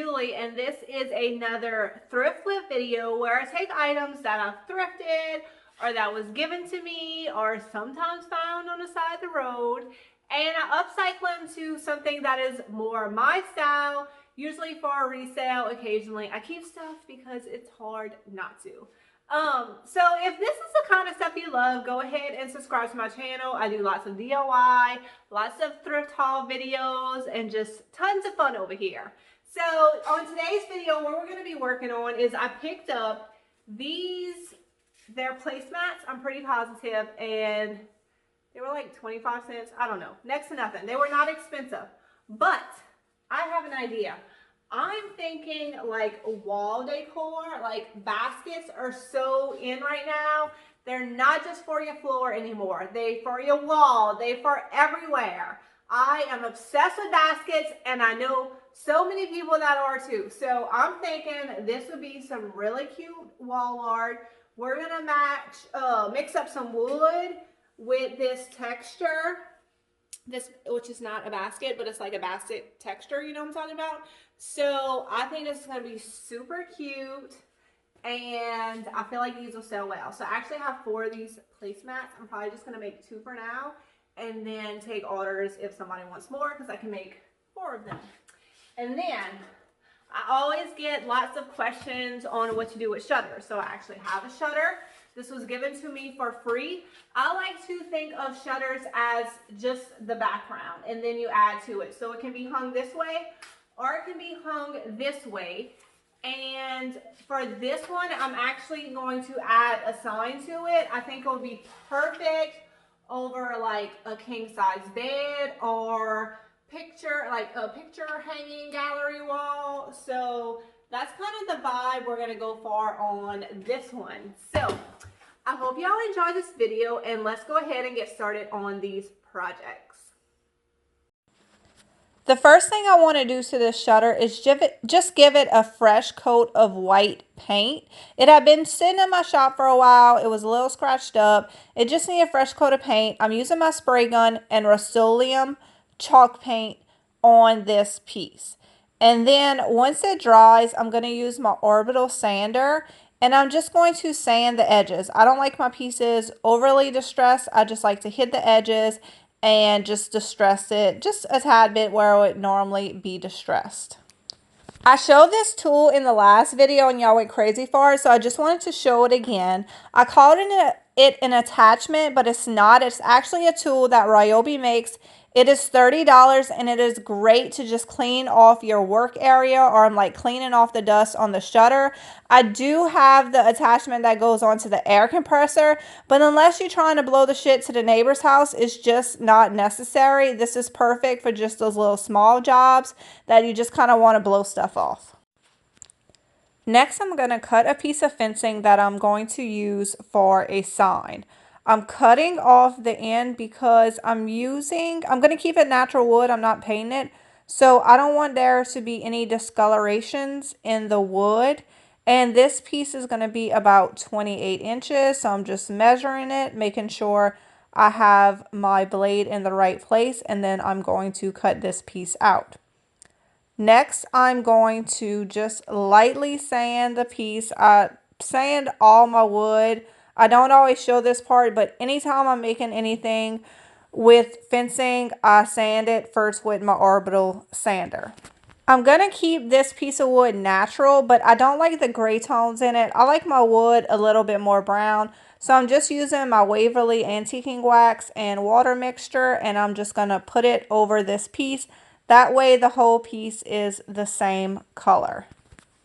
Julie, and this is another thrift flip video where I take items that I've thrifted or that was given to me or sometimes found on the side of the road, and I upcycle them to something that is more my style, usually for a resale. Occasionally I keep stuff because it's hard not to. So if this is the kind of stuff you love, go ahead and subscribe to my channel. I do lots of DIY, lots of thrift haul videos, and just tons of fun over here. So on today's video, what we're going to be working on is I picked up these, they're placemats, I'm pretty positive, and they were like 25 cents. I don't know, next to nothing. They were not expensive, but I have an idea. I'm thinking like wall decor, like baskets are so in right now. They're not just for your floor anymore. They for your wall, they for everywhere. I am obsessed with baskets, and I know so many people that are too. So I'm thinking this would be some really cute wall art. We're gonna mix up some wood with this texture. This, which is not a basket, but it's like a basket texture, you know what I'm talking about? So I think this is going to be super cute, and I feel like these will sell well. So I actually have 4 of these placemats. I'm probably just going to make 2 for now, and then take orders if somebody wants more, because I can make 4 of them. And then I always get lots of questions on what to do with shutters. So I actually have a shutter. This was given to me for free. I like to think of shutters as just the background, and then you add to it. So it can be hung this way, or it can be hung this way. And for this one, I'm actually going to add a sign to it. I think it would be perfect over like a king size bed or like a picture hanging gallery wall. So that's kind of the vibe we're gonna go for on this one. So I hope y'all enjoy this video, and let's go ahead and get started on these projects. The first thing I want to do to this shutter is just give it a fresh coat of white paint. It had been sitting in my shop for a while. It was a little scratched up. It just needed a fresh coat of paint. I'm using my spray gun and Rust-Oleum chalk paint on this piece. And then once it dries, I'm going to use my orbital sander, and I'm just going to sand the edges. I don't like my pieces overly distressed. I just like to hit the edges and just distress it just a tad bit where it would normally be distressed. I showed this tool in the last video and y'all went crazy for it, so I just wanted to show it again. I called it an attachment, but it's not. It's actually a tool that Ryobi makes. It is $30, and it is great to just clean off your work area, or I'm like cleaning off the dust on the shutter. I do have the attachment that goes onto the air compressor, but unless you're trying to blow the shit to the neighbor's house, it's just not necessary. This is perfect for just those little small jobs that you just kind of want to blow stuff off. Next, I'm going to cut a piece of fencing that I'm going to use for a sign. I'm cutting off the end because I'm going to keep it natural wood. I'm not painting it. So I don't want there to be any discolorations in the wood. And this piece is going to be about 28 inches. So I'm just measuring it, making sure I have my blade in the right place. And then I'm going to cut this piece out. Next, I'm going to just lightly sand the piece. I sand all my wood. I don't always show this part, but anytime I'm making anything with fencing, I sand it first with my orbital sander. I'm going to keep this piece of wood natural, but I don't like the gray tones in it. I like my wood a little bit more brown. So I'm just using my Waverly antiquing wax and water mixture, and I'm just going to put it over this piece. That way the whole piece is the same color.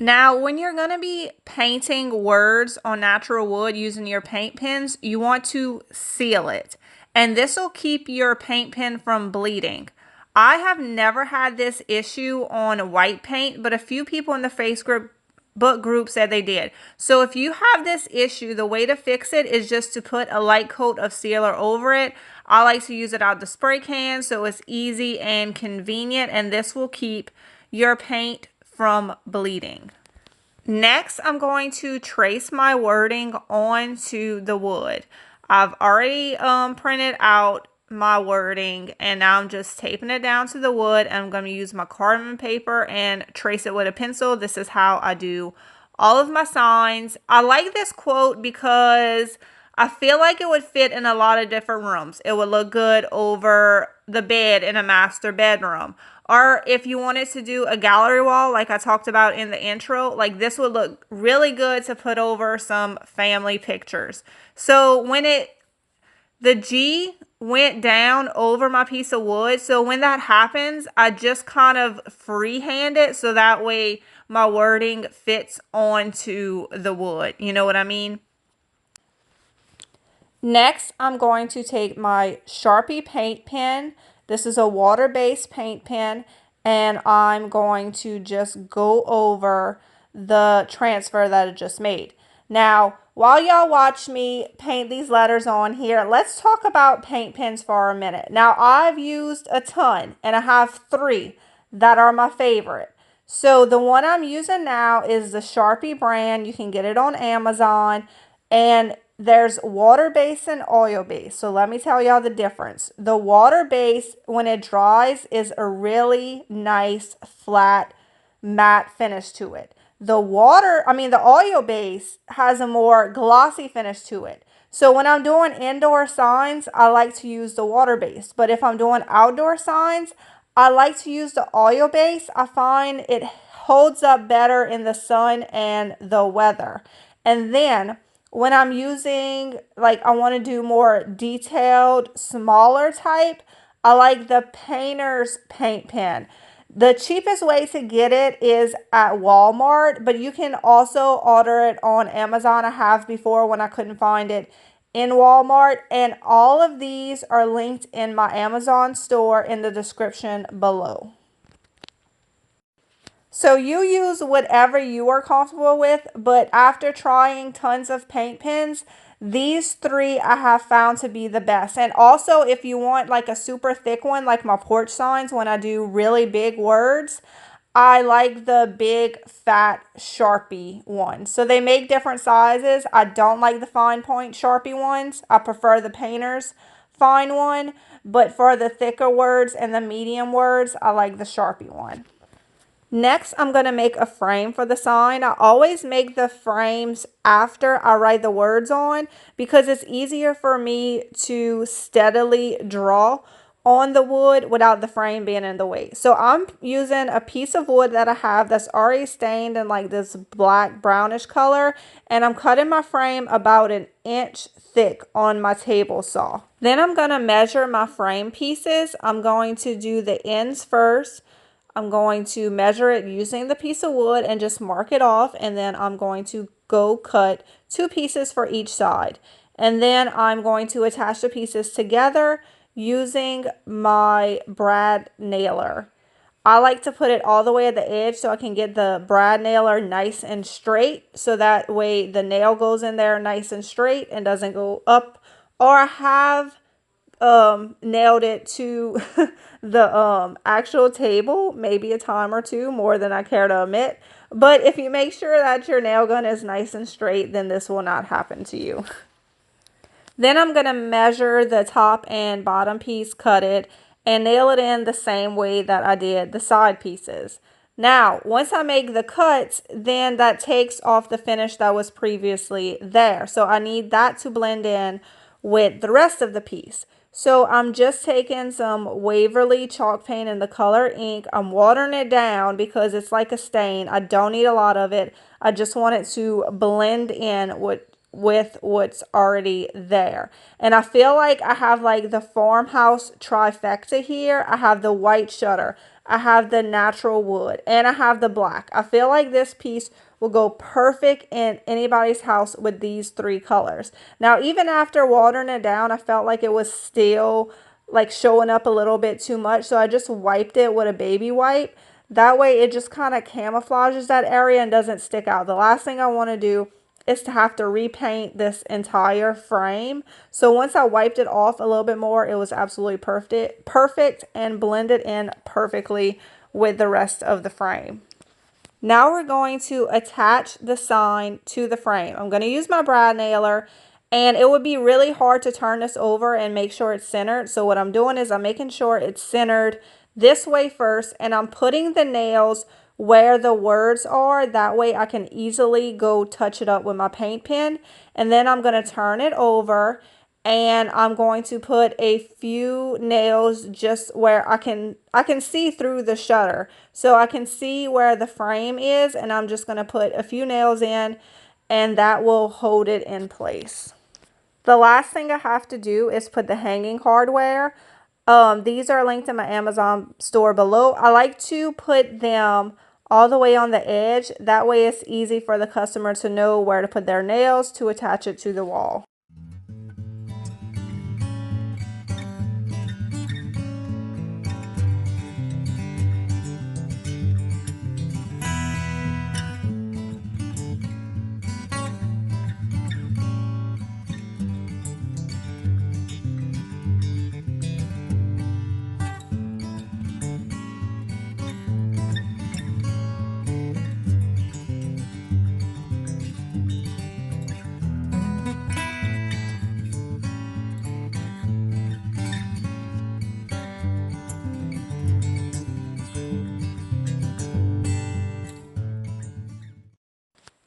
Now, when you're going to be painting words on natural wood using your paint pens, you want to seal it. And this will keep your paint pen from bleeding. I have never had this issue on white paint, but a few people in the Facebook group said they did. So if you have this issue, the way to fix it is just to put a light coat of sealer over it. I like to use it out the spray can, so it's easy and convenient, and this will keep your paint from bleeding. Next, I'm going to trace my wording onto the wood. I've already printed out my wording, and now I'm just taping it down to the wood, and I'm going to use my carbon paper and trace it with a pencil. This is how I do all of my signs. I like this quote because I feel like it would fit in a lot of different rooms. It would look good over the bed in a master bedroom. Or if you wanted to do a gallery wall, like I talked about in the intro, like this would look really good to put over some family pictures. So when the G went down over my piece of wood. So when that happens, I just kind of freehand it so that way my wording fits onto the wood. You know what I mean? Next, I'm going to take my Sharpie paint pen. This is a water-based paint pen, and I'm going to just go over the transfer that I just made. Now, while y'all watch me paint these letters on here, let's talk about paint pens for a minute. Now, I've used a ton, and I have 3 that are my favorite. So the one I'm using now is the Sharpie brand. You can get it on Amazon, and there's water-based and oil-based. So let me tell y'all the difference. The water-based, when it dries, is a really nice, flat, matte finish to it. The oil-based has a more glossy finish to it. So when I'm doing indoor signs, I like to use the water-based. But if I'm doing outdoor signs, I like to use the oil-based. I find it holds up better in the sun and the weather. And then when I'm using, like, I want to do more detailed, smaller type, I like the painter's paint pen. The cheapest way to get it is at Walmart, but you can also order it on Amazon. I have before when I couldn't find it in Walmart. And all of these are linked in my Amazon store in the description below. So you use whatever you are comfortable with, but after trying tons of paint pens, these 3 I have found to be the best. And also, if you want like a super thick one, like my porch signs, when I do really big words, I like the big fat Sharpie ones. So they make different sizes. I don't like the fine point Sharpie ones. I prefer the painter's fine one. But for the thicker words and the medium words, I like the Sharpie one. Next, I'm going to make a frame for the sign. I always make the frames after I write the words on because it's easier for me to steadily draw on the wood without the frame being in the way. So I'm using a piece of wood that I have that's already stained in like this black brownish color, and I'm cutting my frame about 1 inch thick on my table saw. Then I'm going to measure my frame pieces. I'm going to do the ends first. I'm going to measure it using the piece of wood and just mark it off, and then I'm going to go cut 2 pieces for each side. And then I'm going to attach the pieces together using my brad nailer. I like to put it all the way at the edge so I can get the brad nailer nice and straight, so that way the nail goes in there nice and straight and doesn't go up. Or I have nailed it to the actual table maybe a time or 2 more than I care to admit. But if you make sure that your nail gun is nice and straight, then this will not happen to you. Then I'm going to measure the top and bottom piece, cut it, and nail it in the same way that I did the side pieces. Now, once I make the cuts, then that takes off the finish that was previously there. So I need that to blend in with the rest of the piece. So I'm just taking some Waverly chalk paint in the color ink. I'm watering it down because it's like a stain. I don't need a lot of it. I just want it to blend in with what's already there. And I feel like I have like the farmhouse trifecta here. I have the white shutter, I have the natural wood, and I have the black. I feel like this piece will go perfect in anybody's house with these 3 colors. Now, even after watering it down, I felt like it was still like showing up a little bit too much. So I just wiped it with a baby wipe. That way it just kind of camouflages that area and doesn't stick out. The last thing I want to do is to have to repaint this entire frame. So once I wiped it off a little bit more, it was absolutely perfect and blended in perfectly with the rest of the frame. Now we're going to attach the sign to the frame. I'm going to use my brad nailer, And it would be really hard to turn this over and make sure it's centered. So what I'm doing is I'm making sure it's centered this way first, and I'm putting the nails where the words are. That way I can easily go touch it up with my paint pen. And then I'm going to turn it over, and I'm going to put a few nails just where I can see through the shutter. So I can see where the frame is, and I'm just going to put a few nails in, and that will hold it in place. The last thing I have to do is put the hanging hardware. These are linked in my Amazon store below. I like to put them all the way on the edge. That way it's easy for the customer to know where to put their nails to attach it to the wall.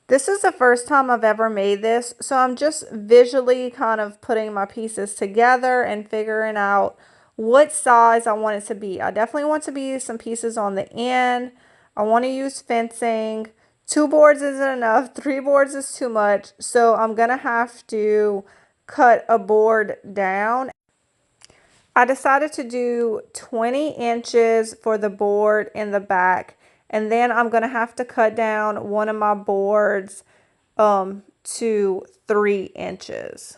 This is the first time I've ever made this, so I'm just visually kind of putting my pieces together and figuring out what size I want it to be. I definitely want to be some pieces on the end. I want to use fencing. 2 boards isn't enough. 3 boards is too much, so I'm going to have to cut a board down. I decided to do 20 inches for the board in the back, and then I'm going to have to cut down one of my boards to 3 inches.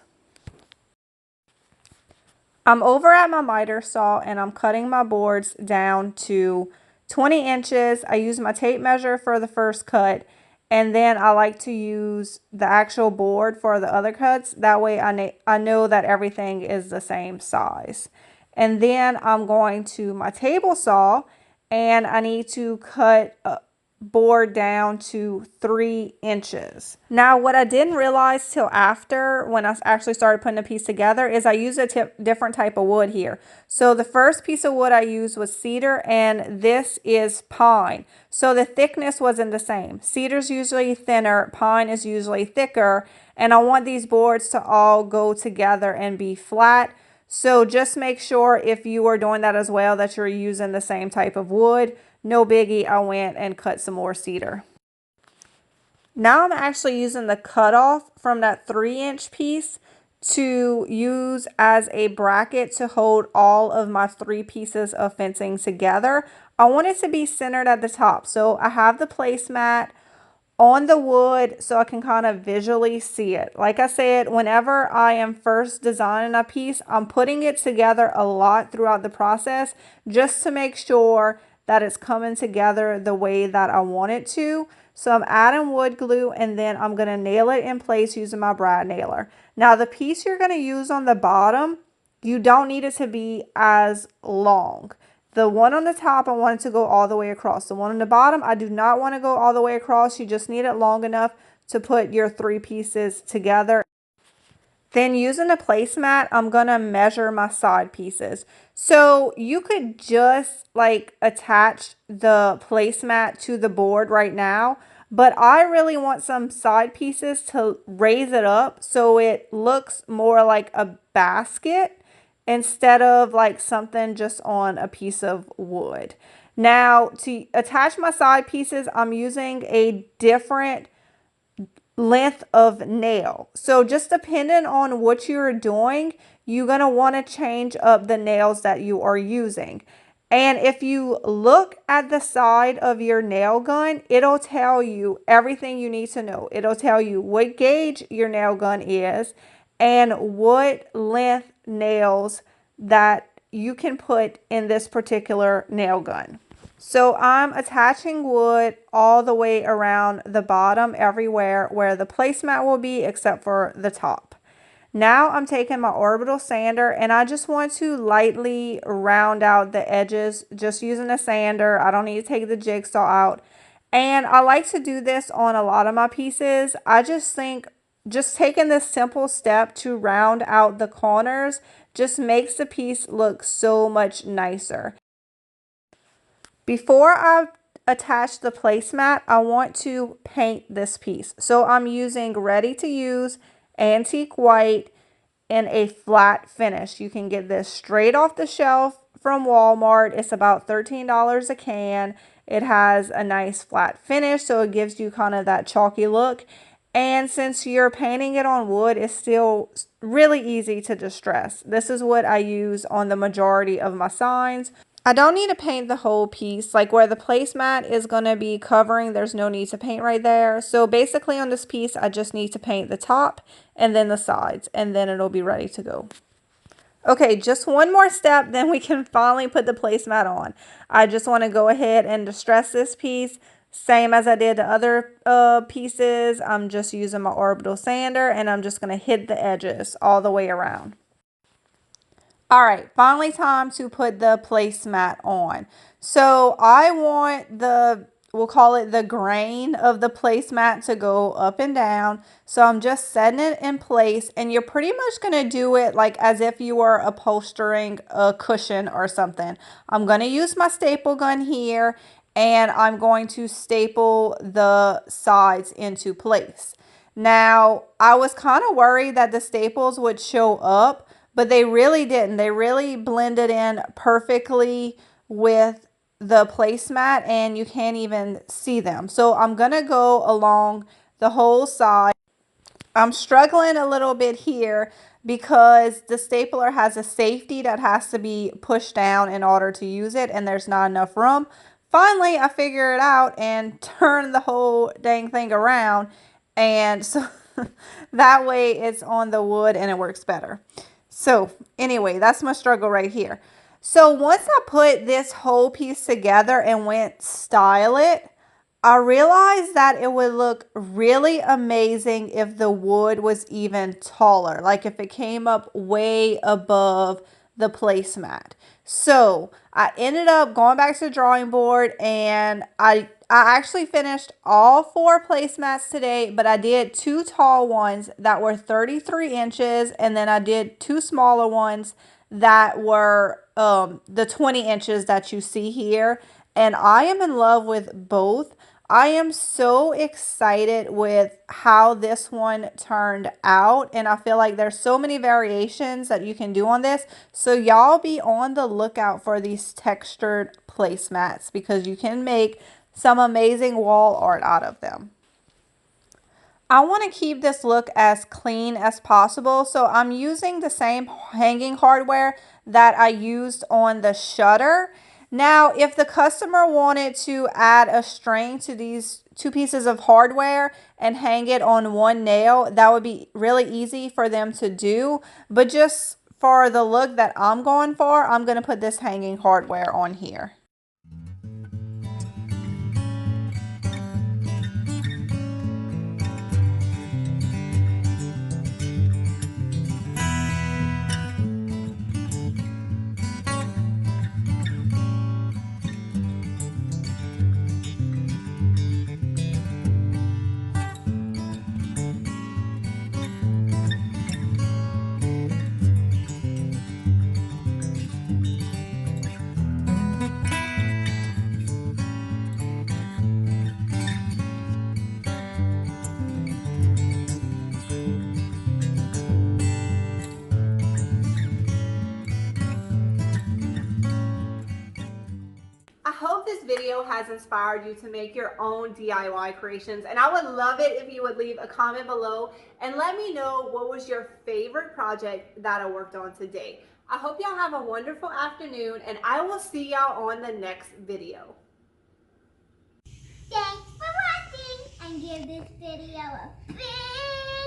I'm over at my miter saw, and I'm cutting my boards down to 20 inches. I use my tape measure for the first cut, and then I like to use the actual board for the other cuts. That way I know that everything is the same size. And then I'm going to my table saw, and I need to cut a board down to 3 inches. Now, what I didn't realize till after, when I actually started putting the piece together, is I use a different type of wood here. So the first piece of wood I used was cedar, and this is pine. So the thickness wasn't the same. Cedar's usually thinner, pine is usually thicker, and I want these boards to all go together and be flat. So just make sure, if you are doing that as well, that you're using the same type of wood. No biggie, I went and cut some more cedar. Now I'm actually using the cutoff from that 3-inch piece to use as a bracket to hold all of my 3 pieces of fencing together. I want it to be centered at the top. So I have the placemat on the wood so I can kind of visually see it. Like I said, whenever I am first designing a piece, I'm putting it together a lot throughout the process just to make sure that it's coming together the way that I want it to. So I'm adding wood glue, and then I'm going to nail it in place using my brad nailer. Now the piece you're going to use on the bottom, you don't need it to be as long. The one on the top, I want it to go all the way across. The one on the bottom, I do not want to go all the way across. You just need it long enough to put your 3 pieces together. Then using a placemat, I'm going to measure my side pieces. So you could just like attach the placemat to the board right now, but I really want some side pieces to raise it up so it looks more like a basket instead of like something just on a piece of wood. Now, to attach my side pieces, I'm using a different length of nail. So just depending on what you're doing, you're going to want to change up the nails that you are using. And if you look at the side of your nail gun, it'll tell you everything you need to know. It'll tell you what gauge your nail gun is and what length nails that you can put in this particular nail gun. So I'm attaching wood all the way around the bottom, everywhere where the placemat will be except for the top. Now I'm taking my orbital sander, and I just want to lightly round out the edges just using a sander. I don't need to take the jigsaw out. And I like to do this on a lot of my pieces. I just think just taking this simple step to round out the corners just makes the piece look so much nicer. Before I attach the placemat, I want to paint this piece. So I'm using ready to use antique white in a flat finish. You can get this straight off the shelf from Walmart. It's about $13 a can. It has a nice flat finish, so it gives you kind of that chalky look. And since you're painting it on wood, it's still really easy to distress. This is what I use on the majority of my signs. I don't need to paint the whole piece. Like where the placemat is going to be covering, there's no need to paint right there. So basically on this piece, I just need to paint the top and then the sides, and then it'll be ready to go. Okay, just one more step, then we can finally put the placemat on. I just want to go ahead and distress this piece. Same as I did the other pieces. I'm just using my orbital sander, and I'm just going to hit the edges all the way around. All right, finally time to put the placemat on. So I want we'll call it the grain of the placemat to go up and down. So I'm just setting it in place, and you're pretty much going to do it like as if you were upholstering a cushion or something. I'm going to use my staple gun here, and I'm going to staple the sides into place. Now, I was kind of worried that the staples would show up, but they really didn't. They really blended in perfectly with the placemat, and you can't even see them. So I'm going to go along the whole side. I'm struggling a little bit here because the stapler has a safety that has to be pushed down in order to use it, and there's not enough room. Finally, I figure it out and turn the whole dang thing around, and so that way it's on the wood and it works better. So anyway, that's my struggle right here. So once I put this whole piece together and went style it, I realized that it would look really amazing if the wood was even taller, like if it came up way above the placemat. So I ended up going back to the drawing board, and I actually finished all 4 placemats today, but I did 2 tall ones that were 33 inches, and then I did 2 smaller ones that were the 20 inches that you see here. And I am in love with both. I am so excited with how this one turned out, and I feel like there's so many variations that you can do on this. So y'all be on the lookout for these textured placemats because you can make some amazing wall art out of them. I want to keep this look as clean as possible, so I'm using the same hanging hardware that I used on the shutter. Now, if the customer wanted to add a string to these 2 pieces of hardware and hang it on one nail, that would be really easy for them to do. But just for the look that I'm going for, I'm going to put this hanging hardware on here. I hope this video has inspired you to make your own DIY creations, and I would love it if you would leave a comment below and let me know what was your favorite project that I worked on today. I hope y'all have a wonderful afternoon, and I will see y'all on the next video. Thanks for watching, and give this video a big